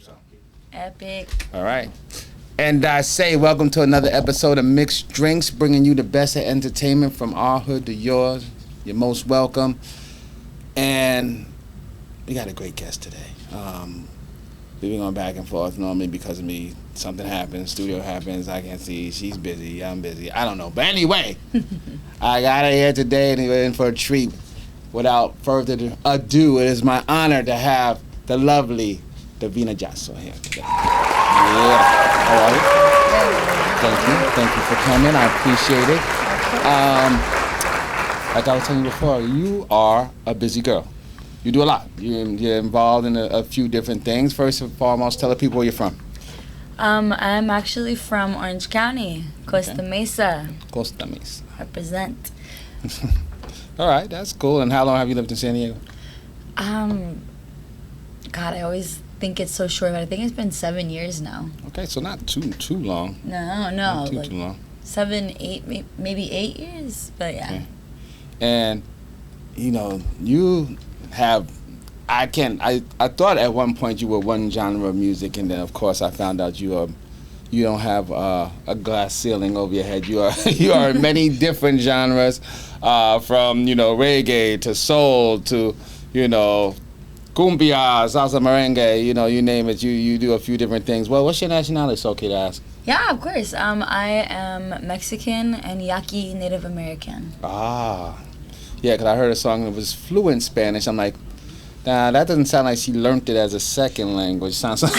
So. Epic. All right. And I say welcome to another episode of MixxDrinks, bringing you the best of entertainment from our hood to yours. You're most welcome. And we got a great guest today. We've been going back and forth normally because of me. Something happens, studio happens, I can't see, she's busy, I'm busy. I don't know. But anyway, I got her here today and we're in for a treat. Without further ado, it is my honor to have the lovely Davina Jasso here today. Yeah. How are you? Thank you for coming. I appreciate it. Like I was telling you before, you are a busy girl. You do a lot. You're involved in a few different things. First and foremost, tell the people where you're from. I'm actually from Orange County, Costa Mesa. Costa Mesa. Represent. All right, that's cool. And how long have you lived in San Diego? God, I always think it's so short, but I think it's been 7 years now. Okay, so not too long. No, Not like too long. 7, 8, maybe 8 years, but yeah. Okay. And you know, you have. I thought at one point you were one genre of music, and then of course I found out you don't have a glass ceiling over your head. You are in many different genres, from reggae to soul to cumbia, salsa, merengue. You name it. You do a few different things. Well, what's your nationality? It's okay to ask. Yeah, of course. I am Mexican and Yaqui Native American. Ah, yeah. Because I heard a song that was fluent Spanish. I'm like. Nah, that doesn't sound like she learned it as a second language. Sounds like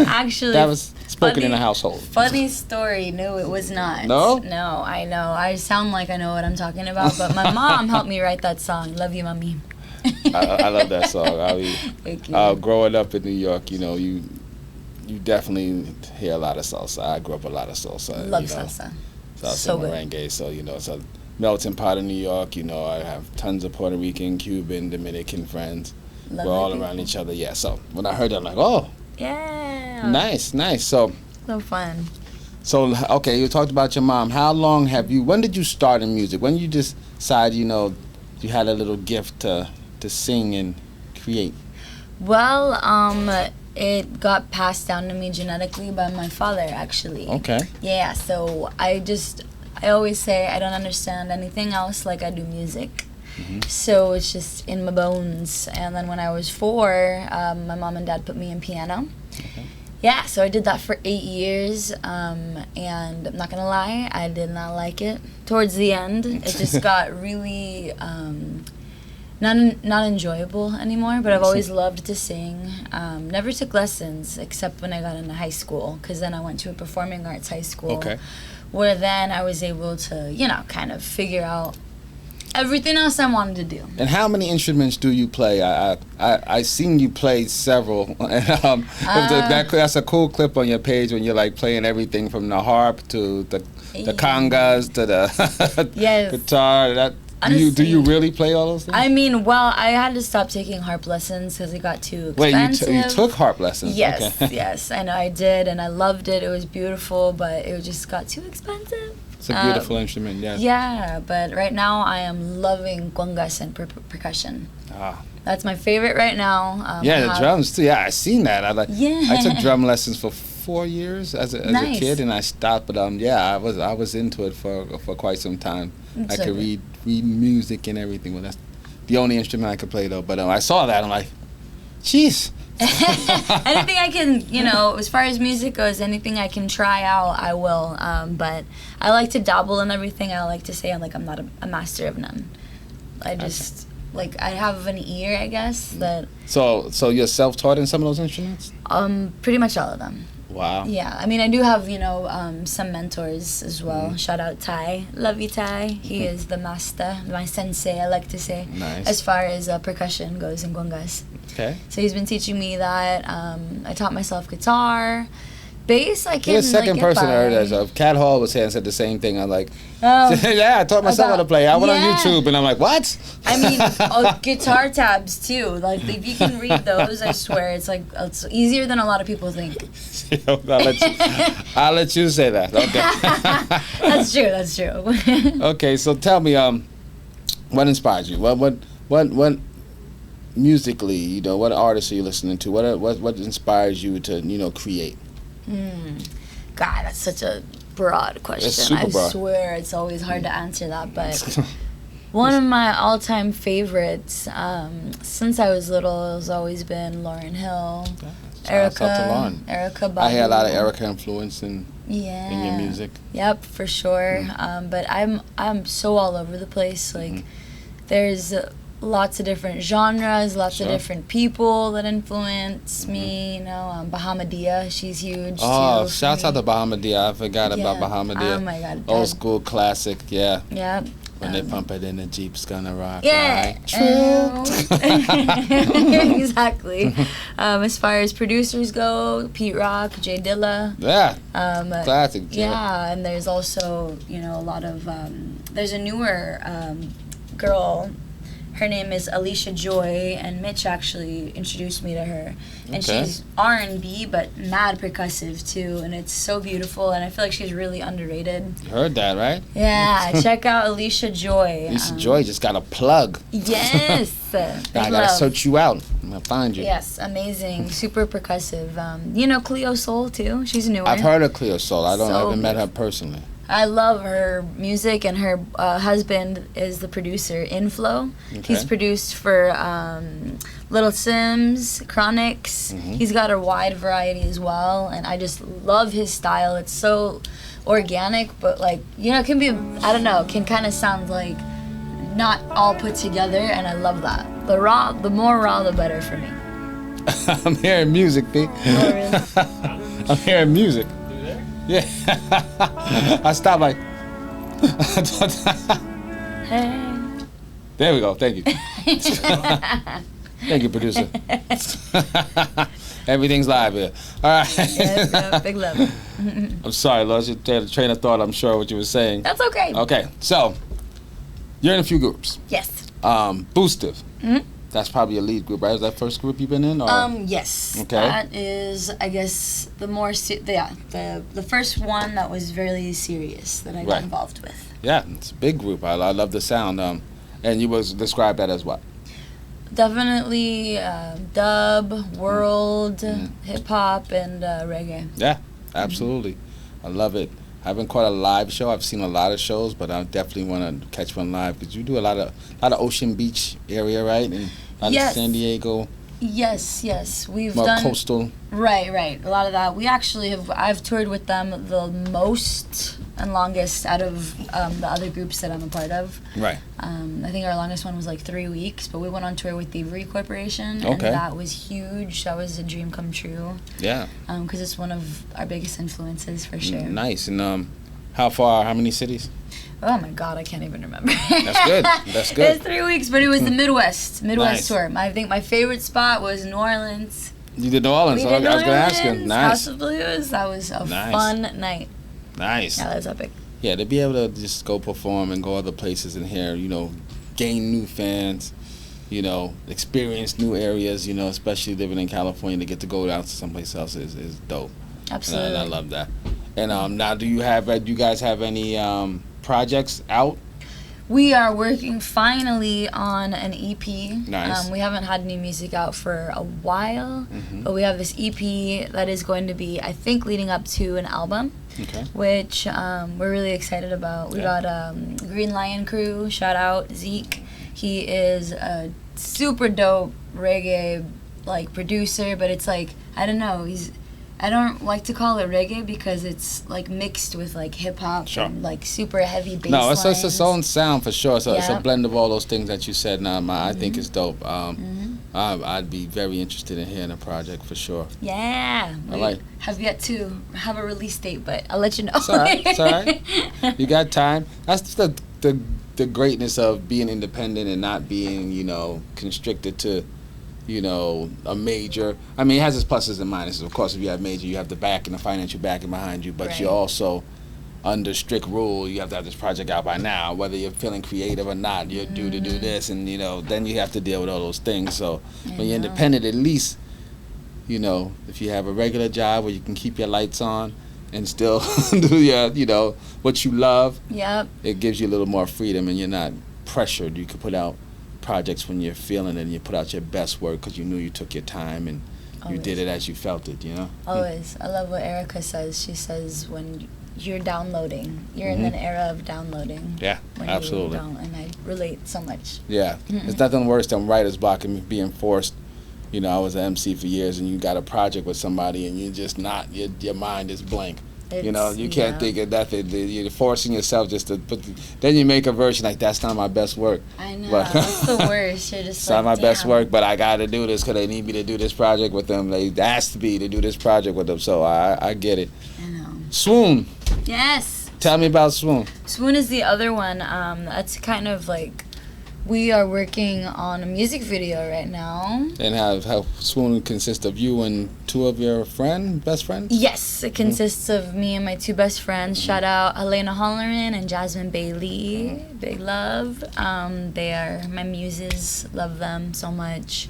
actually that was spoken in the household. Funny story. No, it was not. No? No, I know. I sound like I know what I'm talking about, but my mom helped me write that song. Love you, mommy. I love that song. Thank you. Growing up in New York, you definitely hear a lot of salsa. I grew up a lot of salsa. Love salsa. Salsa so merengue. Good. So it's a melting pot of New York. I have tons of Puerto Rican, Cuban, Dominican friends. Lovely We're all people. around each other. Yeah. So when I heard that, I'm like, oh. Yeah. Nice. So fun. So, okay, you talked about your mom. When did you start in music? When did you decide, you had a little gift to sing and create? Well, it got passed down to me genetically by my father, actually. Okay. Yeah, so I always say I don't understand anything else like I do music. Mm-hmm. So it's just in my bones. And then when I was 4, my mom and dad put me in piano. Okay. Yeah, so I did that for 8 years, and I'm not gonna lie, I did not like it. Towards the end, it just got really not enjoyable anymore, but I've always loved to sing. Never took lessons, except when I got into high school, because then I went to a performing arts high school, okay. where then I was able to, kind of figure out everything else I wanted to do. And how many instruments do you play? I seen you play several. That's a cool clip on your page when you're like playing everything from the harp to the congas to the Yes. guitar. Do you really play all those things? I mean, well, I had to stop taking harp lessons because it got too expensive. Wait, you took harp lessons? Yes, okay. yes, I know I did, and I loved it. It was beautiful, but it just got too expensive. It's a beautiful instrument, yes. Yeah, but right now I am loving congas and percussion. Ah. That's my favorite right now. The drums too. Yeah, I seen that. I took drum lessons for 4 years as a kid, and I stopped. But I was into it for quite some time. I could read music and everything. Well, that's the only instrument I could play though. But I saw that, I'm like, jeez. Anything I can, as far as music goes, anything I can try out, I will. But I like to dabble in everything. I like to say I'm not a master of none. I just I have an ear, I guess. That. So you're self-taught in some of those instruments? Pretty much all of them. Wow. Yeah, I mean, I do have, some mentors as well. Shout out Ty. Love you, Ty. He is the master, my sensei, I like to say. Nice. As far as percussion goes in congas. Okay. So he's been teaching me that. I taught myself guitar. Bass, I can. You're the second get person by. I heard that. So Cat Hall was here and said the same thing. I'm like, Oh, yeah, I taught myself how to play. I went on yeah. YouTube and I'm like, what? I mean, guitar tabs too. Like if you can read those, I swear it's easier than a lot of people think. I'll let you say that. Okay. That's true. That's true. Okay, so tell me, what inspired you? What musically, you know, what artists are you listening to? What inspires you to, you know, create? God, that's such a broad question. It's super broad. I swear it's always hard to answer that, but one of my all-time favorites since I was little has always been Lauryn Hill, Shout out to Lauren. Erykah Badu. I hear a lot of Erykah influence in your music. Yep, for sure. But I'm so all over the place. Like, there's lots of different genres, lots of different people that influence me. You know, Bahamadia, she's huge. Oh, too, shouts out to Bahamadia. I forgot about Bahamadia. Oh my God. Old school classic. Yeah. Yep. When they pump it in, the Jeep's gonna rock. Yeah. Right? True. Exactly. As far as producers go, Pete Rock, Jay Dilla. Yeah. Classic. Yeah, and there's also, you know, a lot of there's a newer girl. Her name is Alicia Joy, and Mitch actually introduced me to her. And she's R&B, but mad percussive too, and it's so beautiful, and I feel like she's really underrated. You heard that, right? Yeah, check out Alicia Joy. Alicia Joy just got a plug. Yes. I gotta search you out. I'm gonna find you. Yes, amazing, super percussive. You know Cleo Soul too. She's newer. I've heard of Cleo Soul. I haven't met her personally. I love her music, and her husband is the producer, Inflow. Okay. He's produced for Little Sims, Chronics. He's got a wide variety as well, and I just love his style. It's so organic, but like, you know, it can be, I don't know, can kind of sound like not all put together, and I love that. The more raw, the better for me. I'm hearing music, B. Oh, really? I'm hearing music. Yeah. I stopped like. Hey. There we go. Thank you. Thank you, producer. Everything's live here. All right. Yes, big love. I'm sorry, lost your train of thought. I'm sure what you were saying. That's okay. Okay, so you're in a few groups. Yes. Boostive. That's probably your lead group, right? Is that first group you've been in? Or? Yes. Okay. That is, I guess, the first one that was very serious that I got involved with. Yeah, it's a big group. I love the sound. And you was describe that as what? Definitely dub, world, hip hop, and reggae. Yeah, absolutely. I love it. I haven't caught a live show. I've seen a lot of shows, but I definitely want to catch one live because you do a lot of Ocean Beach area, right? And a lot of San Diego. Yes. We've more done coastal. Right. A lot of that. We actually I've toured with them the most and longest out of the other groups that I'm a part of. Right. I think our longest one was like 3 weeks, but we went on tour with Thievery Corporation, and that was huge. That was a dream come true. Yeah. Because it's one of our biggest influences for sure. Nice. And how many cities? Oh my God, I can't even remember. That's good. It was 3 weeks, but it was the Midwest tour. I think my favorite spot was New Orleans. You did New Orleans. I was going to ask you. Nice. House of Blues. That was a fun night. Nice. Yeah, that was epic. Yeah, to be able to just go perform and go other places and hear, you know, gain new fans, you know, experience new areas, you know, especially living in California, to get to go out to someplace else is dope. Absolutely. And I love that. And now, do you guys have any projects out? We are working finally on an EP. Nice. We haven't had any music out for a while, but we have this EP that is going to be, I think, leading up to an album, which we're really excited about. We got Green Lion Crew, shout out Zeke. He is a super dope reggae producer, but it's like, I don't know, I don't like to call it reggae because it's like mixed with like hip hop and like super heavy bass No, it's lines. its own sound for sure. So it's a blend of all those things that you said. Now, I think it's dope. I'd be very interested in hearing a project for sure. Yeah, we have yet to have a release date, but I'll let you know. It's all right. It's all right. You got time. That's the greatness of being independent and not being, you know, constricted to, you know, a major. I mean, it has its pluses and minuses. Of course, if you have major, you have the backing, the financial backing behind you, but you're also under strict rule. You have to have this project out by now, whether you're feeling creative or not. You're due to do this, and, you know, then you have to deal with all those things. So when you're independent, at least, you know, if you have a regular job where you can keep your lights on and still do your, you know, what you love, it gives you a little more freedom, and you're not pressured. You can put out projects when you're feeling it and you put out your best work because you knew you took your time and you did it as you felt it, you know? Always. I love what Erica says. She says when you're downloading, you're in an era of downloading. Yeah, when absolutely. You don't, and I relate so much. Yeah. There's nothing worse than writer's block and being forced. You know, I was an MC for years and you got a project with somebody and you're just not, your mind is blank. You know, you can't think of nothing. You're forcing yourself just to put. Then you make a version like that's not my best work. I know. That's the worst. You're just it's not my best work, but I got to do this because they need me to do this project with them. They asked me to do this project with them, so I get it. I know. Swoon. Yes. Tell me about Swoon. Swoon is the other one. That's kind of like. We are working on a music video right now. And how Swoon consists of you and two of your best friends? Yes, it consists of me and my two best friends. Shout out Elena Holleran and Jasmine Bailey. Big love. They are my muses. Love them so much.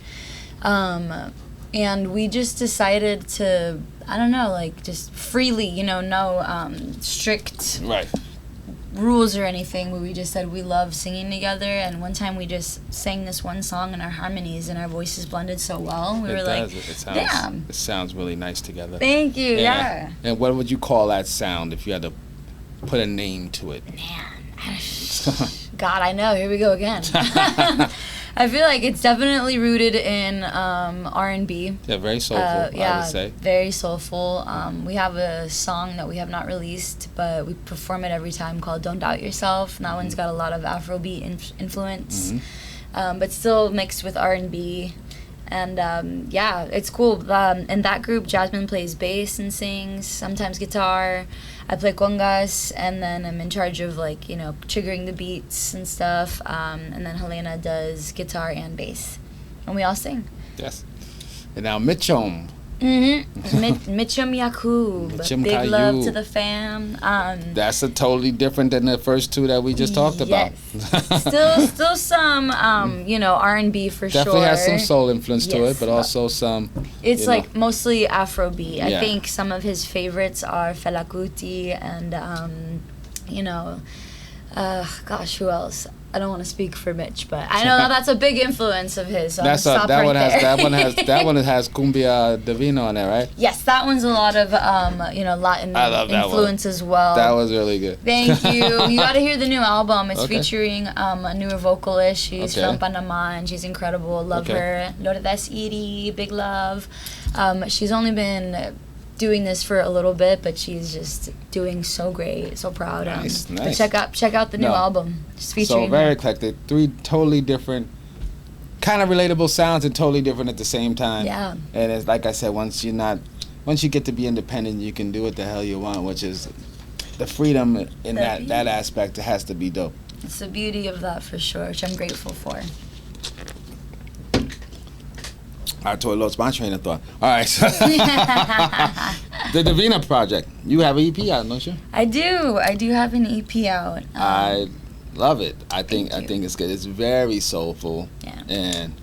And we just decided to, I don't know, like just freely, you know, no strict rules or anything, but we just said we love singing together, and one time we just sang this one song and our harmonies and our voices blended so well. We were like, damn. It sounds really nice together. Thank you, yeah. And what would you call that sound if you had to put a name to it? Man, God, I know. Here we go again. I feel like it's definitely rooted in R&B. Yeah, very soulful, I would say. Very soulful. We have a song that we have not released, but we perform it every time called Don't Doubt Yourself. And that one's got a lot of Afrobeat influence, but still mixed with R&B. And yeah, it's cool. In that group, Jasmine plays bass and sings, sometimes guitar. I play congas, and then I'm in charge of, like, you know, triggering the beats and stuff. And then Helena does guitar and bass, and we all sing. Yes. And now Mitchum. Mitchum Yacoub. Big love to the fam. That's a totally different than the first two that we just talked about. Still some you know, R&B for sure. Definitely has some soul influence to it, but also some. It's like mostly Afrobeat. I think some of his favorites are Fela Kuti and you know, gosh, who else? I don't want to speak for Mitch, but I know that's a big influence of his. So that one has Cumbia Davina on there, right? Yes, that one's a lot of you know, Latin influence as well. That was really good. Thank you. You got to hear the new album. It's featuring a newer vocalist. She's from Panama and she's incredible. Love her. Lourdes Iri, big love. She's only been doing this for a little bit, but she's just doing so great. So proud. Nice. But check out the new album. It's featuring. So very eclectic. 3 totally different, kind of relatable sounds and totally different at the same time. Yeah. And it's like I said, once you get to be independent, you can do what the hell you want, which is the freedom in that aspect. It has to be dope. It's the beauty of that for sure, which I'm grateful for. I totally lost my train of thought. All right. So the Davina project. You have an EP out, don't you? I do. I do have an EP out. I love it. I think it's good. It's very soulful. Yeah. And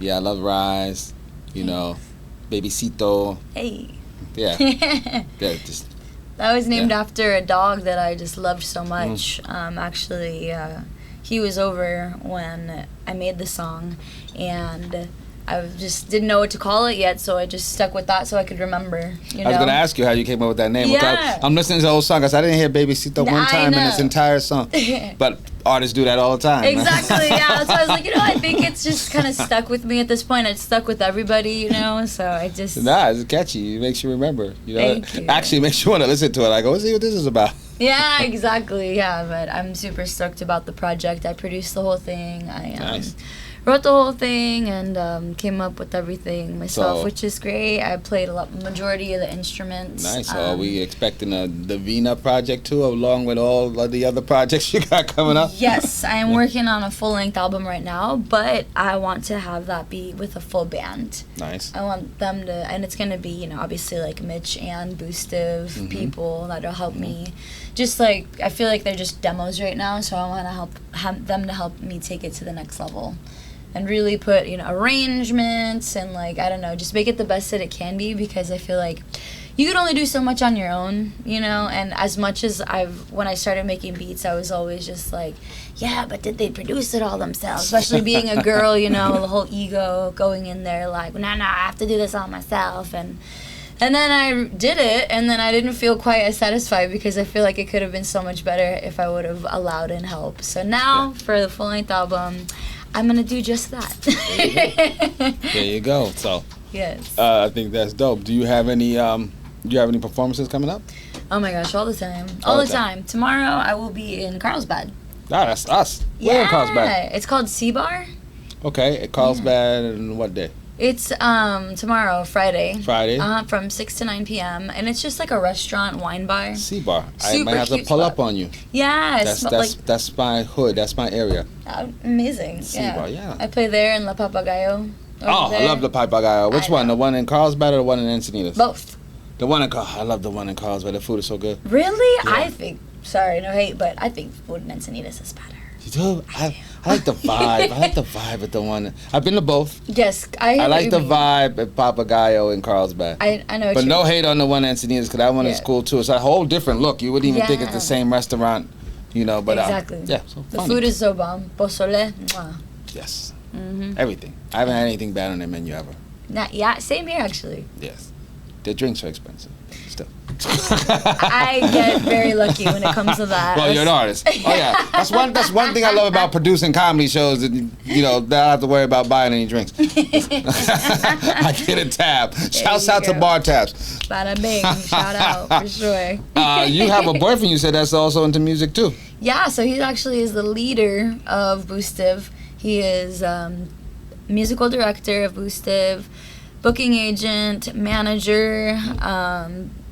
I love Rise. You know, Babycito. Hey. Yeah. That was named after a dog that I just loved so much. Actually, he was over when I made the song, and I just didn't know what to call it yet, so I just stuck with that so I could remember. You know? I was going to ask you how you came up with that name. Yeah. I'm listening to the whole song because I didn't hear Babycito one time in this entire song. But artists do that all the time. Exactly, yeah. So I was like, you know, I think it's just kind of stuck with me at this point. It's stuck with everybody, you know, so I just... It's catchy. It makes you remember. You know? Thank you. Actually, it makes you want to listen to it. Like, let's see what this is about. Yeah, exactly, yeah. But I'm super stoked about the project. I produced the whole thing. I wrote the whole thing and came up with everything myself, which is great. I played majority of the instruments. Nice. Are we expecting a Davina project too, along with all of the other projects you got coming up? Yes, I am working on a full-length album right now, but I want to have that be with a full band. Nice. I want them to, and it's going to be, you know, obviously like Mitch and Boostive people that'll help me. Just like, I feel like they're just demos right now, so I want to have them to help me take it to the next level. And really put, you know, arrangements and, like, I don't know, just make it the best that it can be, because I feel like, you could only do so much on your own, you know. And as much as when I started making beats, I was always just like, yeah, but did they produce it all themselves? Especially being a girl, you know, the whole ego going in there like, no, I have to do this all myself. And then I did it, and then I didn't feel quite as satisfied because I feel like it could have been so much better if I would have allowed in help. So now for the full-length album, I'm gonna do just that. There you go. So yes, I think that's dope. Do you have any performances coming up? Oh my gosh, all the time. All the time. Tomorrow I will be in Carlsbad. Ah, that's us. Where in Carlsbad? It's called C-Bar. Okay, at Carlsbad, and what day? It's tomorrow, Friday. Friday? From 6 to 9 p.m. And it's just like a restaurant wine bar. C-Bar. I Super might have to pull spot. up on you. Yes. That's my hood. That's my area. Amazing. C-Bar, yeah. I play there in La Papagayo. There. I love the Papagayo. Which one? The one in Carlsbad or the one in Encinitas? Both. The one in I love the one in Carlsbad. The food is so good. Really? Yeah. I think, sorry, no hate, but I think food in Encinitas is better. You do? I like the vibe. I like the vibe at the one. I've been to both. Yes, I like the vibe at Papagayo in Carlsbad. I know. But no hate on the one in Encinitas because that one is cool too. It's a whole different look. You wouldn't even think it's the same restaurant, you know. But exactly. Yeah. So the funny. food is so bomb. Pozole. Mwah. Yes. Mm-hmm. Everything. I haven't had anything bad on their menu ever. Yeah, same here actually. Yes. Their drinks are expensive. Still. I get very lucky when it comes to that. Well, you're an artist. Oh yeah, that's one thing I love about producing comedy shows. That you know, that I don't have to worry about buying any drinks. I get a tab. Shouts out to bar tabs. Bada bing. Shout out for sure. You have a boyfriend. You said that's also into music too. Yeah, so he actually is the leader of Boostive. He is musical director of Boostive, booking agent, manager,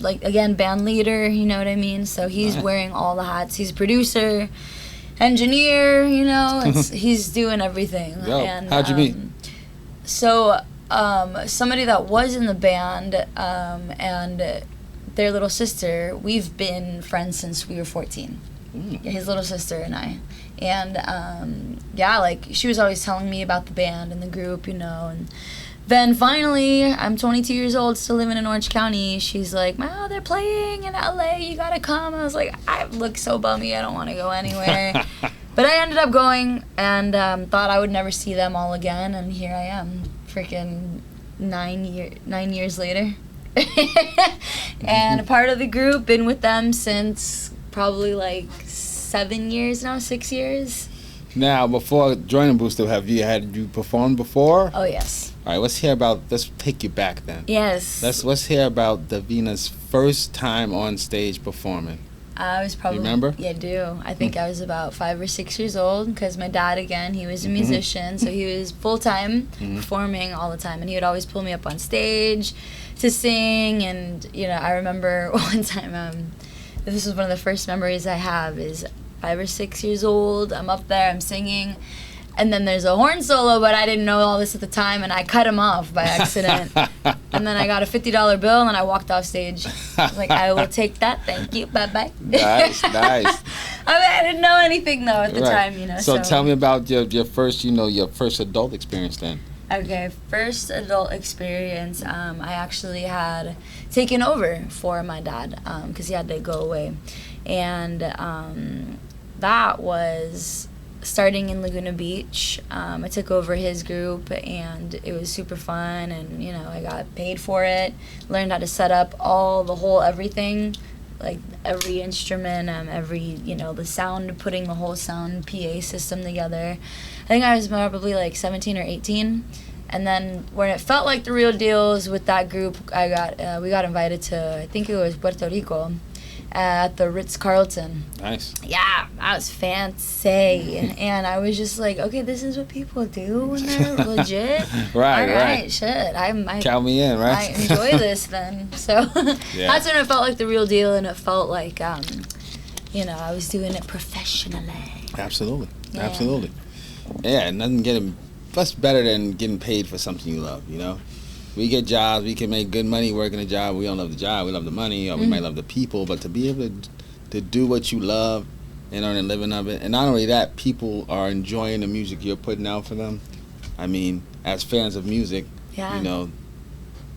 like again band leader, you know what I mean? So he's wearing all the hats. He's producer, engineer, you know, he's doing everything. Yo, and, how'd you meet? So somebody that was in the band and their little sister, we've been friends since we were 14. His little sister and I. And yeah, like she was always telling me about the band and the group, you know, and then finally, I'm 22 years old, still living in Orange County. She's like, "Oh, they're playing in LA. You gotta come." I was like, "I look so bummy. I don't want to go anywhere." But I ended up going and thought I would never see them all again. And here I am, freaking 9 years later, and a part of the group. Been with them since probably like 7 years now, 6 years. Now, before joining Boostive, had you performed before? Oh yes. All right, let's take you back then. Yes. Let's hear about Davina's first time on stage performing. I was probably. You remember? Yeah, I do. I think I was about 5 or 6 years old because my dad, again, he was a musician, so he was full-time performing all the time, and he would always pull me up on stage to sing, and, you know, I remember one time, this is one of the first memories I have, is 5 or 6 years old, I'm up there, I'm singing, and then there's a horn solo, but I didn't know all this at the time, and I cut him off by accident. And then I got a $50 bill, and I walked off stage. I was like, "I will take that, thank you, bye-bye." Nice. I mean, I didn't know anything, though, at the time, you know. So tell me about your first adult experience then. Okay, first adult experience, I actually had taken over for my dad, because he had to go away. And that was starting in Laguna Beach. I took over his group, and it was super fun, and, you know, I got paid for it, learned how to set up everything, like every instrument, the sound, putting the whole sound PA system together. I think I was probably like 17 or 18. And then when it felt like the real deal was with that group, we got invited to, I think it was Puerto Rico, at the Ritz-Carlton. Nice. Yeah, that was fancy. And I was just like, okay, this is what people do when they're legit. Right. Shit. Count me in, right? I enjoy this then. So that's when it felt like the real deal, and it felt like, I was doing it professionally. Absolutely. Yeah. Absolutely. Yeah, what's better than getting paid for something you love, you know? We get jobs, we can make good money working a job. We don't love the job, we love the money, or we might love the people. But to be able to do what you love and earn a living of it, and not only that, people are enjoying the music you're putting out for them. I mean, as fans of music, you know,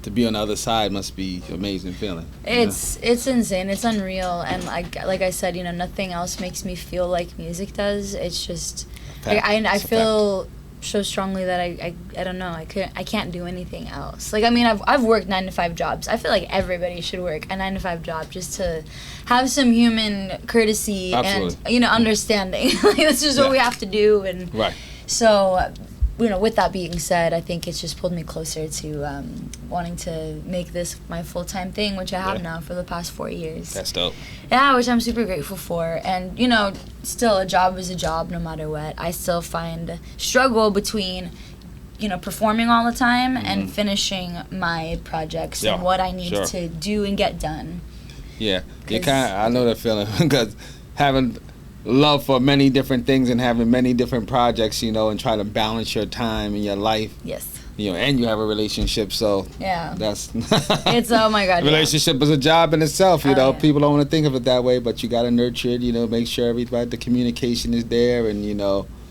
to be on the other side must be an amazing feeling. It's insane. It's unreal. And like I said, nothing else makes me feel like music does. It's just I feel so strongly that I don't know. I can't do anything else. Like, I mean, I've worked 9 to 5 jobs. I feel like everybody should work a 9 to 5 job just to have some human courtesy. Absolutely. And understanding. Like, that's just what we have to do. And right. So, with that being said, I think it's just pulled me closer to wanting to make this my full-time thing, which I have now for the past 4 years. That's dope. Yeah, which I'm super grateful for. And, still a job is a job no matter what. I still find struggle between, performing all the time and finishing my projects and what I need to do and get done. Yeah, I know that feeling because having love for many different things and having many different projects, and trying to balance your time and your life. Yes. And you have a relationship, so yeah, that's it's oh my god. Relationship is a job in itself. Yeah. People don't want to think of it that way, but you got to nurture it. Make sure the communication is there, and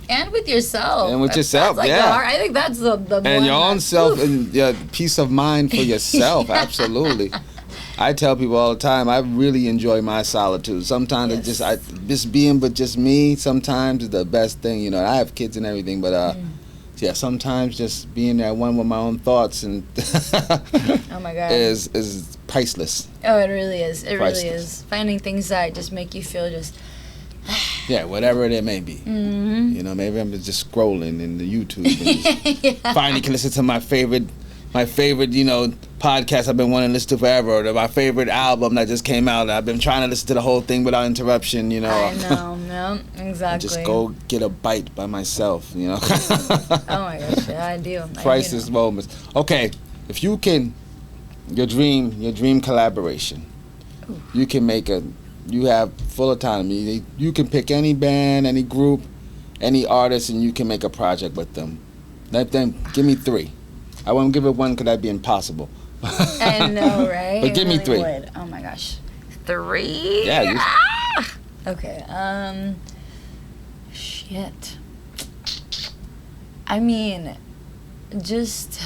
and with yourself. And with yourself, like I think that's the and your own self and your peace of mind for yourself. Absolutely. I tell people all the time, I really enjoy my solitude. Sometimes it's just being with just me. Sometimes is the best thing. I have kids and everything, but sometimes just being there one with my own thoughts and oh my god, is priceless. Oh, it really is. It priceless. Really is. Finding things that just make you feel just whatever it may be. Mm-hmm. Maybe I'm just scrolling in the YouTube and finally can listen to my favorite podcast I've been wanting to listen to forever, or my favorite album that just came out. I've been trying to listen to the whole thing without interruption, I know, no, exactly. Just go get a bite by myself, Oh my gosh, yeah, I do. Priceless moments. Okay, if you can, your dream collaboration, you can you have full autonomy. You can pick any band, any group, any artist, and you can make a project with them. Let them, give me 3. I won't give it 1 because that'd be impossible. I know, right? But give me 3. Would. Oh my gosh, 3. Yeah. Okay. Shit. I mean, just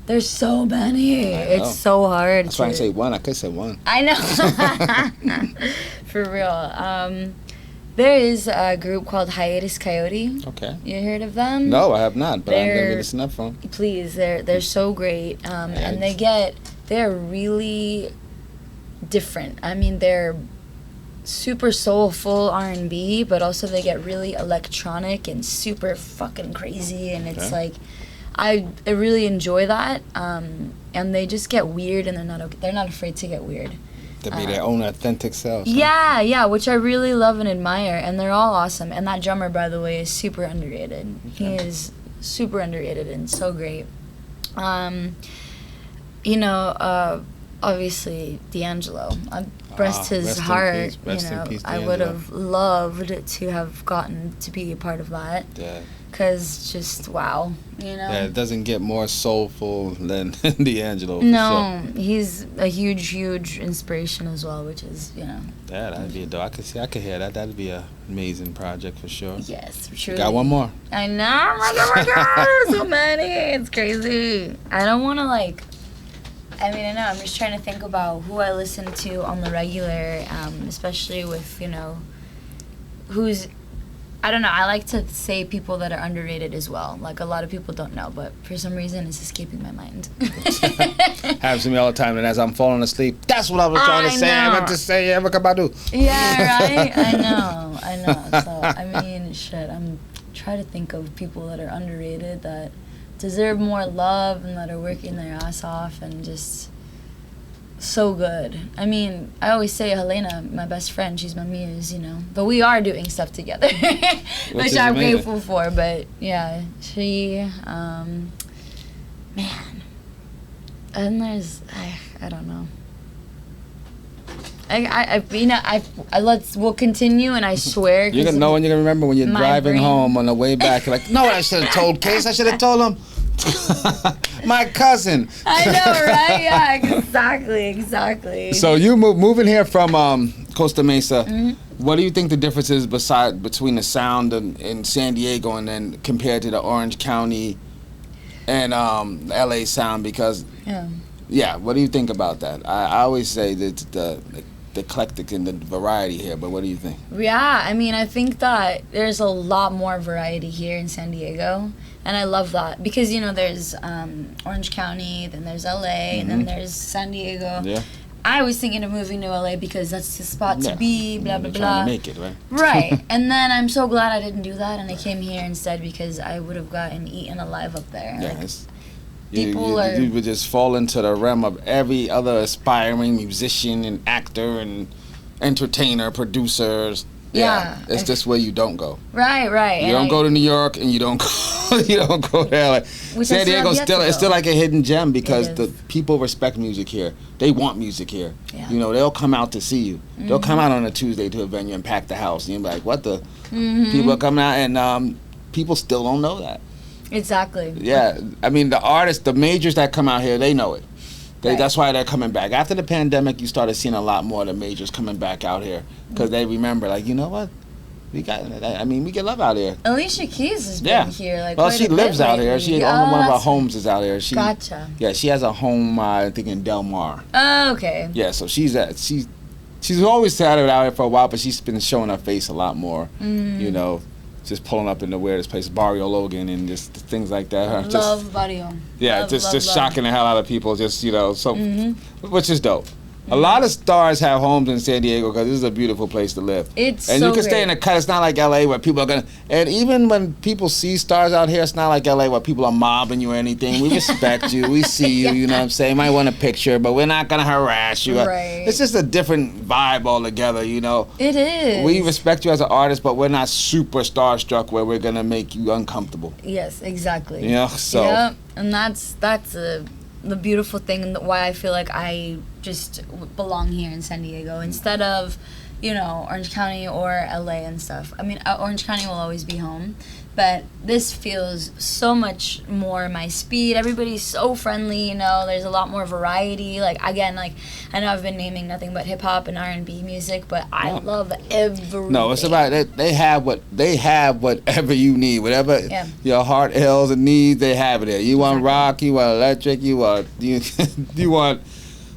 there's so many. It's so hard. That's why I say 1. I could say 1. I know. For real. There is a group called Hiatus Coyote. Okay. You heard of them? No, I have not, but I'm going to listen up for them. Please, they're so great. And they're really different. I mean, they're super soulful R&B, but also they get really electronic and super fucking crazy, and it's like I really enjoy that. And they just get weird, and they're not afraid to get weird. To be their own authentic selves. Yeah, which I really love and admire, and they're all awesome. And that drummer, by the way, is super underrated. Okay. He is super underrated and so great. Obviously, D'Angelo. Rest his heart. Rest in peace, I would have loved to have gotten to be a part of that. Yeah. Because just, wow, Yeah, it doesn't get more soulful than D'Angelo. No, he's a huge, huge inspiration as well, which is, Yeah, that'd be a dope. I could hear that. That'd be an amazing project for sure. Yes, truly. Got one more. I know. Oh my God, there's so many. It's crazy. I don't want to, I know. I'm just trying to think about who I listen to on the regular, especially with, who's... I don't know. I like to say people that are underrated as well. Like, a lot of people don't know, but for some reason, it's escaping my mind. Happens to me all the time, and as I'm falling asleep, that's what I was trying to say. I meant to say Erykah Badu. Yeah, right? I know. So, I mean, shit. I'm trying to think of people that are underrated that deserve more love and that are working their ass off and just... so good. I mean, I always say Helena, my best friend, she's my muse, But we are doing stuff together, which I'm grateful for. But yeah, she, man. And there's, I don't know. We'll continue, and I swear. You're gonna know, and you're gonna remember when you're driving home on the way back. You're like, no, I should have told Case. I should have told him. My cousin. I know, right? Yeah, exactly. So you moving here from Costa Mesa. Mm-hmm. What do you think the difference is between the sound in San Diego and then compared to the Orange County and LA sound because what do you think about that? I always say that the eclectic and the variety here, but what do you think? Yeah, I mean, I think that there's a lot more variety here in San Diego, and I love that because, you know, there's Orange County, then there's LA, and then there's San Diego. Yeah. I was thinking of moving to LA because that's the spot to be, blah, blah, blah. Trying to make it, right? Right. And then I'm so glad I didn't do that, and I came here instead because I would have gotten eaten alive up there. Yeah, like, you would just fall into the realm of every other aspiring musician and actor and entertainer, producers. Yeah, it's just where you don't go. Right. You don't go to New York, and you don't go there. Like, San Diego it's still like a hidden gem because the people respect music here. They want music here. Yeah. You know, they'll come out to see you. They'll come out on a Tuesday to a venue and pack the house. And you're like, what the? People are coming out, and people still don't know that. Exactly. Yeah, I mean, the artists, the majors that come out here, they know it. That's why they're coming back. After the pandemic, you started seeing a lot more of the majors coming back out here because they remember, like, you know what? We got. I mean, we get love out here. Alicia Keys has been here. Like, well, she lives out here. She one of her homes is out here. Gotcha. Yeah, she has a home. I think in Del Mar. Oh, okay. Yeah, so she's always had it out here for a while, but she's been showing her face a lot more. You know. Just pulling up in the weirdest place, Barrio Logan, and just things like that. Love Barrio. Yeah, just shocking the hell out of people. Just, you know, so which is dope. A lot of stars have homes in San Diego because this is a beautiful place to live. And you can stay in the cut. It's not like LA where people are gonna. And even when people see stars out here, it's not like LA where people are mobbing you or anything. We respect you. We see you. You know what I'm saying? Might want a picture, but we're not gonna harass you. Right. It's just a different vibe altogether. You know. It is. We respect you as an artist, but we're not super starstruck where we're gonna make you uncomfortable. Yes, exactly. You know. So. Yeah, and that's the beautiful thing and why I feel like I just belong here in San Diego instead of, you know, Orange County or LA and stuff. I mean, Orange County will always be home, but this feels so much more my speed. Everybody's so friendly, you know. There's a lot more variety. Like, again, like, I know I've been naming nothing but hip hop and R&B music, but I love everything. No, it's about they have whatever you need, whatever your heart ails and needs. They have it there. You want rock, you want electric, you want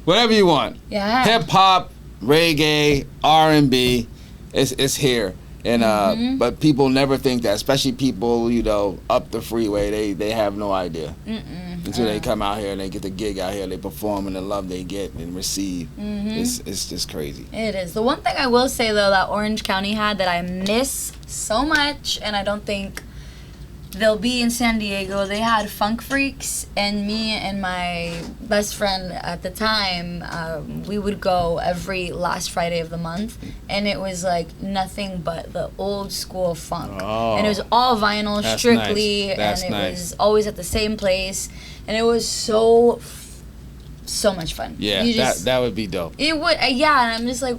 whatever you want. Yeah. Hip hop, reggae, R&B, it's here. And but people never think that, especially people, you know, up the freeway. They have no idea until they come out here and they get the gig out here. They perform and the love they get and receive. It's just crazy. It is. The one thing I will say though that Orange County had that I miss so much, and I don't think they'll be in San Diego. They had Funk Freaks, and me and my best friend at the time, we would go every last Friday of the month, and it was like nothing but the old school funk. And it was all vinyl, strictly, and it was always at the same place, and it was so much fun. Yeah, that would be dope. It would, yeah, and I'm just like,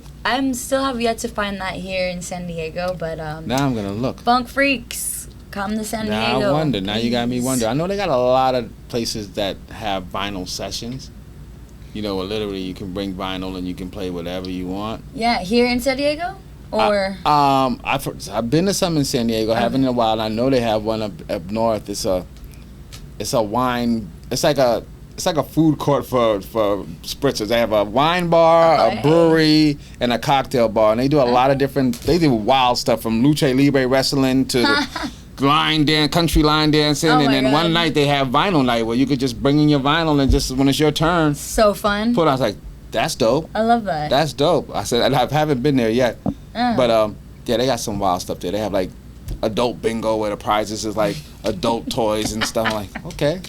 still have yet to find that here in San Diego, but now I'm gonna look. Funk Freaks. Come to San Diego. Now I wonder. Please. Now you got me wonder. I know they got a lot of places that have vinyl sessions. You know, where literally you can bring vinyl and you can play whatever you want. Yeah, here in San Diego, or I've been to some in San Diego. I haven't in a while. I know they have one up north. It's a wine. It's like a food court for spritzers. They have a wine bar, a brewery, and a cocktail bar. And they do a lot of different. They do wild stuff from lucha libre wrestling to the country line dancing, and then one night they have vinyl night where you could just bring in your vinyl and just when it's your turn. So fun. I was like, that's dope. I love that. That's dope. I said I haven't been there yet, but yeah, they got some wild stuff there. They have like adult bingo where the prizes is like adult toys and stuff. I'm like, okay.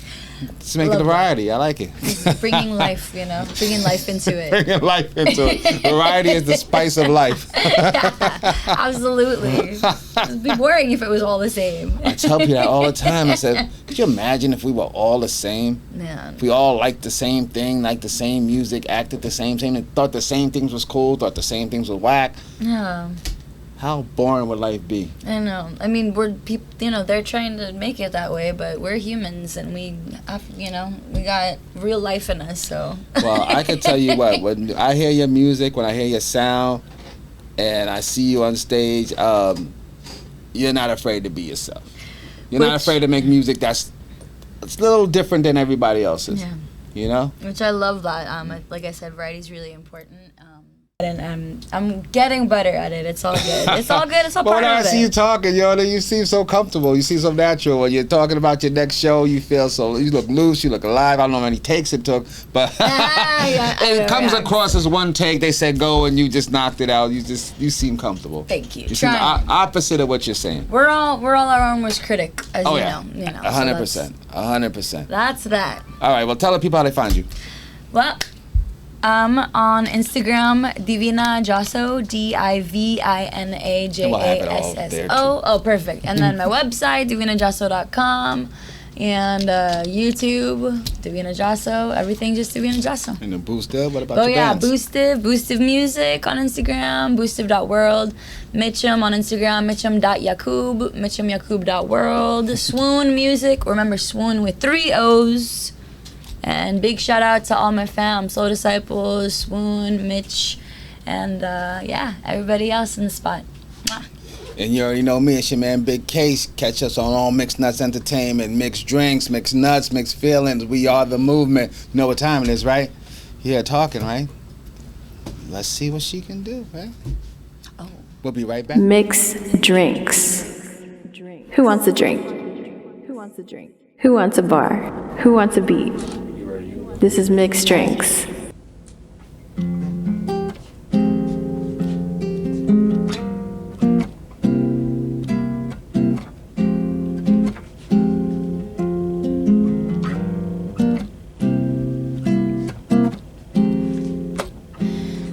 It's making a variety. I like it. It's bringing life, you know, bringing life into it. Bringing life into it. Variety is the spice of life. Absolutely. It'd be boring if it was all the same. I tell people that all the time. I said, could you imagine if we were all the same? Yeah. If we all liked the same thing, liked the same music, acted the same, and thought the same things was cool, thought the same things was whack. Yeah. How boring would life be? I know. I mean, we're people. You know, they're trying to make it that way, but we're humans, and we got real life in us. So. Well, I can tell you what. When I hear your music, when I hear your sound, and I see you on stage, you're not afraid to be yourself. You're not afraid to make music that's it's a little different than everybody else's. Yeah. You know? Which I love that. Like I said, variety is really important. And I'm getting better at it. It's all good. It's all good. It's all But part when I of see you it. talking, you seem so comfortable. You seem so natural. When you're talking about your next show, you look loose, you look alive. I don't know how many takes it took, but it comes across as one take. They said go, and you just knocked it out. You seem comfortable. Thank you. You seem the opposite of what you're saying. We're all our own worst critic, as you know. 100%. 100%. That's that. All right. Well, tell the people how they find you. Well, on Instagram, Davina Jasso, DIVINAJASSO. Oh, perfect. And then my website, davinajasso.com, and YouTube, Davina Jasso. Everything just Davina Jasso. And then Boostive. What about your bands? Boostive Music on Instagram, boostive.world. Mitchum on Instagram, Mitchum.Yacoub, MitchumYacoub.world. Swoon Music. Remember, Swoon with 3 O's. And big shout out to all my fam, Soul Disciples, Swoon, Mitch, and everybody else in the spot. Mwah. And you already know me, it's your man Big Case. Catch us on all Mixed Nuts Entertainment, Mixed Drinks, Mixed Nuts, Mixed Feelings. We are the movement. You know what time it is, right? Yeah, talking, right? Let's see what she can do, right? Oh. We'll be right back. MixxDrinks. Who wants a drink? Who wants a drink? Who wants a bar? Who wants a beat? This is MixxDrinks.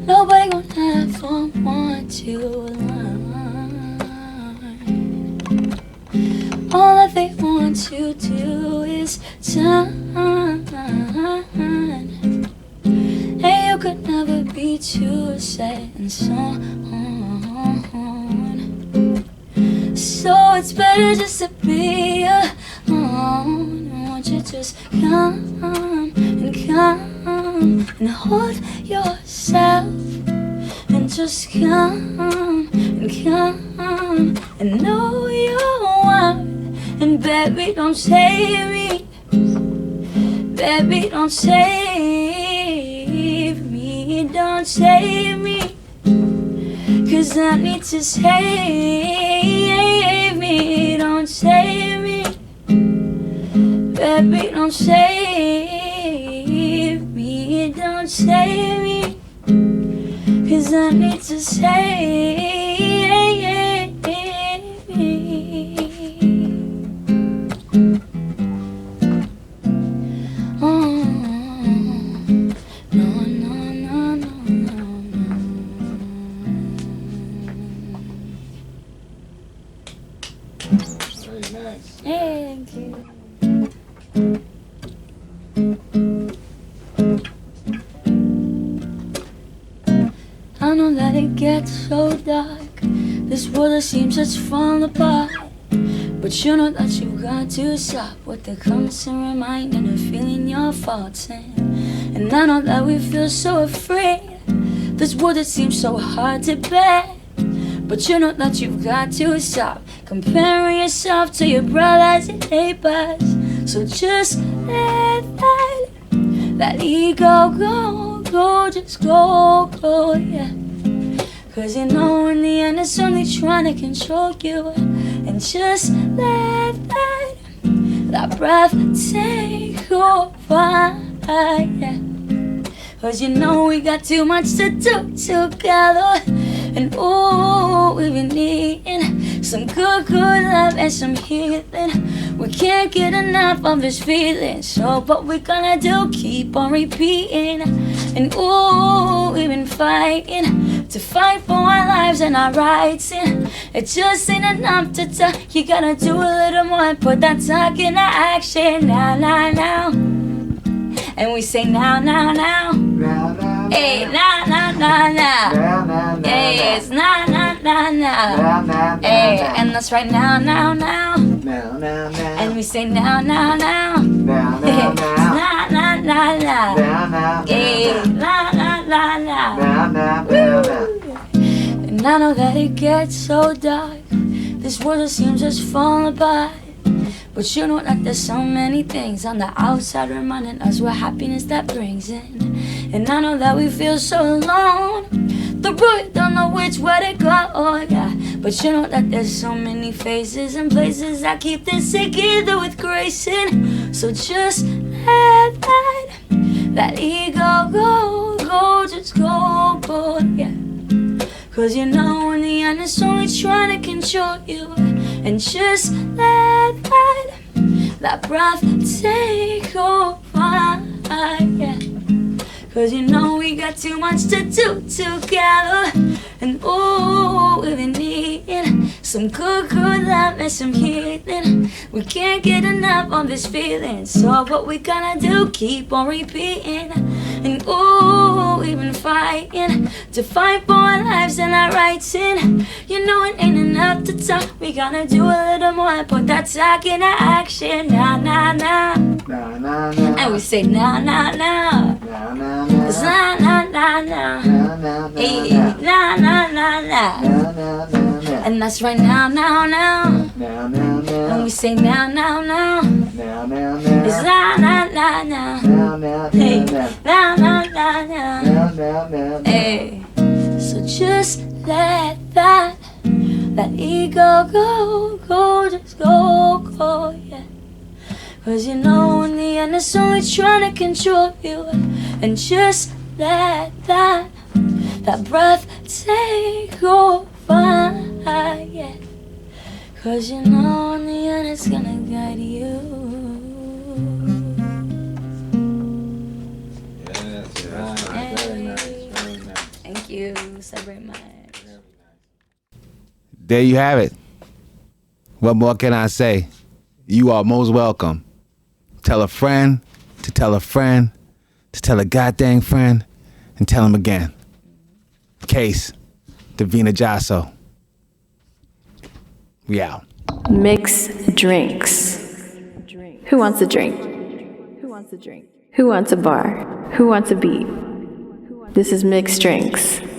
Nobody gonna ever want to learn. All that they want to do is turn. And you could never be too set in stone. So it's better just to be alone. Won't you just come and hold yourself and just come and know your worth. And baby, don't save me. Baby, don't save me. Don't save me. 'Cause I need to save me. Don't save me. Baby, don't save me. Don't save me. 'Cause I need to save me. Thank you. I know that it gets so dark. This world, it seems it's falling apart. But you know that you got to stop with the constant reminding of feeling your faults in. And I know that we feel so afraid. This world, it seems so hard to bear. But you know that you've got to stop comparing yourself to your brothers and neighbors. So just let that ego go, just go, yeah. 'Cause you know in the end it's only trying to control you. And just let that breath take over, yeah. 'Cause you know we got too much to do together. And ooh, we've been needing some good love and some healing. We can't get enough of this feeling. So what we gonna do, keep on repeating. And ooh, we've been fighting to fight for our lives and our rights. And it just ain't enough to talk. You gotta do a little more and put that talk into action. Now, now, now. And we say now, now, now. Hey, na na na na. Hey, it's na na na na. Hey, and that's right now, now, now. And we say now, now, now. Hey, it's na na na na. Hey, na na na na. And I know that it gets so dark. This world, it seems just falling apart. But you know that there's so many things on the outside reminding us what happiness that brings in. And I know that we feel so alone. The road don't know which way to go, yeah. But you know that there's so many faces and places that keep this together with grace in. So just let that ego go, just go, yeah. Cause you know in the end it's only trying to control you. And just let that breath take over, yeah. Cause you know we got too much to do together. And ooh, we've been needing some good love and some healing. We can't get enough of this feeling. So what we gonna do, keep on repeating. And ooh, we've been fighting to fight for our lives and our rights in. You know it ain't enough to talk. We gotta do a little more and put that talk into action. Nah, nah, nah. Nah, nah, nah. And we say nah, nah, nah. Nah, nah, nah. It's nah, nah, nah, nah. Nah, nah, nah. Hey, nah, nah, nah, nah. Nah, nah, nah, nah. And that's right now, now, now. Now, now, now. And we say now, now, now. Now, now, now. It's nah, nah, nah, nah. Now, now, Hey, now. nah, nah, nah, nah. Now, now, now. Hey, so just let that ego go, just go, yeah. Cause you know in the end it's only trying to control you. And just let that breath take over, yeah. Cause you know in the end it's gonna guide you. Yes, very nice, very nice. Thank you so very much. There you have it. What more can I say? You are most welcome. Tell a friend to tell a friend to tell a goddamn friend and tell him again. Case, Davina Jasso. We out. MixxDrinks. Who wants a drink? Who wants a drink? Who wants a bar? Who wants a beat? This is MixxDrinks.